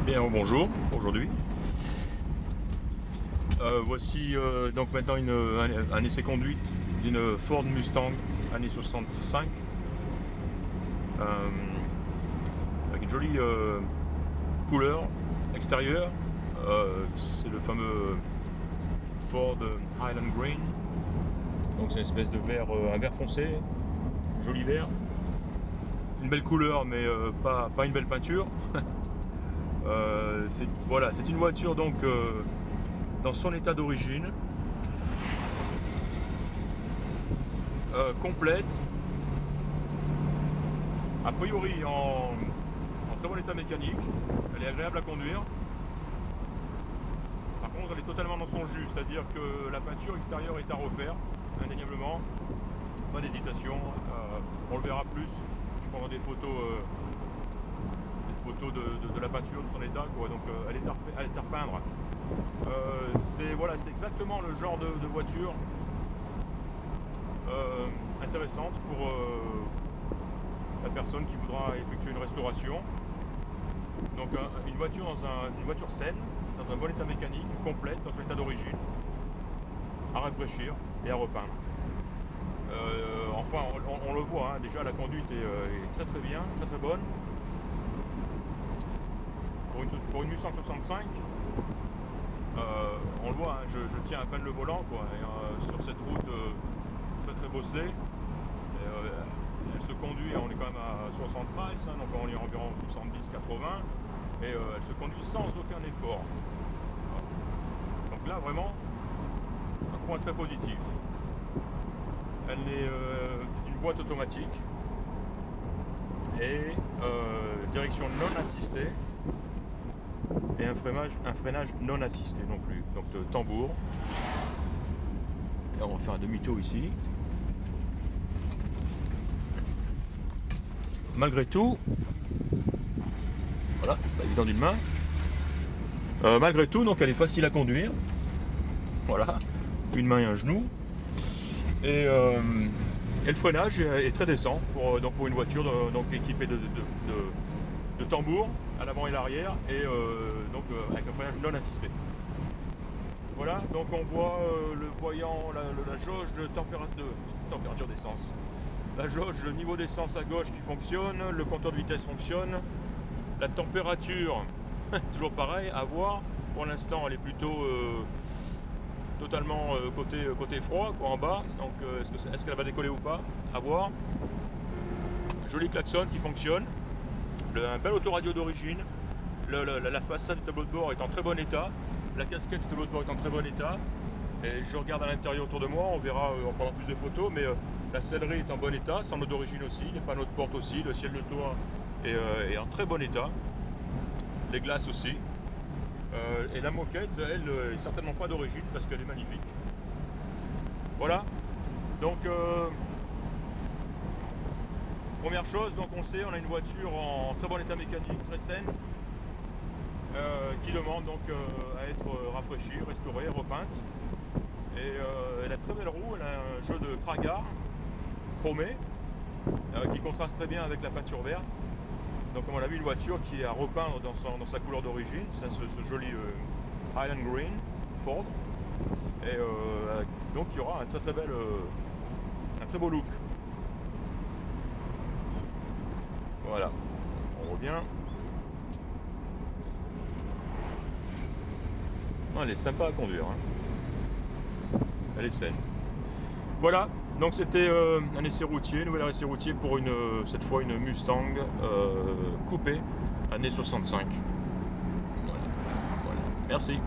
Bien, bonjour, aujourd'hui. Voici donc maintenant un essai conduite d'une Ford Mustang année 65 euh, avec une jolie couleur extérieure. C'est le fameux Ford Highland Green, donc c'est une espèce de vert, un vert foncé, joli vert, une belle couleur mais pas une belle peinture. Voilà, c'est une voiture donc dans son état d'origine, complète, a priori en très bon état mécanique. Elle est agréable à conduire. Par contre, elle est totalement dans son jus, c'est-à-dire que la peinture extérieure est à refaire, indéniablement. Pas d'hésitation, on le verra plus. Je prendrai des photos de la peinture, de son état, quoi. Donc elle est à repeindre. C'est exactement le genre de voiture intéressante pour la personne qui voudra effectuer une restauration. Donc une voiture saine, dans un bon état mécanique, complète, dans son état d'origine, à rafraîchir et à repeindre. Enfin, on le voit, hein, déjà la conduite est très très bien, très très bonne. Pour une Mustang 65, on le voit, hein, je tiens à peine le volant, quoi, et, sur cette route très très bosselée. Elle se conduit, on est quand même à 60 miles, hein, donc on est environ 70-80, et elle se conduit sans aucun effort. Donc là vraiment, un point très positif. C'est une boîte automatique et direction non assistée et un freinage non assisté non plus. Donc de tambour. Et on va faire un demi-tour ici. Malgré tout, voilà, pas évident d'une main. Malgré tout, donc elle est facile à conduire. Voilà, une main et un genou. Et le freinage est très décent pour une voiture donc équipée de tambour à l'avant et l'arrière, et avec un freinage non assisté. Voilà, donc on voit le voyant, la jauge de température d'essence. La jauge, le niveau d'essence à gauche qui fonctionne, le compteur de vitesse fonctionne. La température, toujours pareil, à voir. Pour l'instant, elle est plutôt totalement côté froid, quoi, en bas. Donc est-ce qu'elle va décoller ou pas? À voir. Un joli klaxon qui fonctionne. Un bel autoradio d'origine. La façade du tableau de bord est en très bon état. La casquette du tableau de bord est en très bon état. Et je regarde à l'intérieur autour de moi, on verra, on prendra plus de photos, mais la sellerie est en bon état, sans mode d'origine aussi, les panneaux de porte aussi, le ciel de toit est en très bon état, les glaces aussi. Et la moquette, elle, est certainement pas d'origine parce qu'elle est magnifique. Voilà, donc première chose, donc on sait, on a une voiture en très bon état mécanique, très saine, qui demande donc à être rafraîchie, restaurée, repeinte. Et elle a de très belles roues, elle a un jeu de Kragar chromé qui contraste très bien avec la peinture verte. Donc comme on l'a vu, une voiture qui est à repeindre dans sa couleur d'origine, c'est ce joli Highland Green Ford. Et donc il y aura un très beau look. Voilà, on revient. Non, elle est sympa à conduire, hein. Elle est saine. Voilà, donc c'était un essai routier, nouvel essai routier pour cette fois une Mustang coupée, année 65. Voilà. Merci.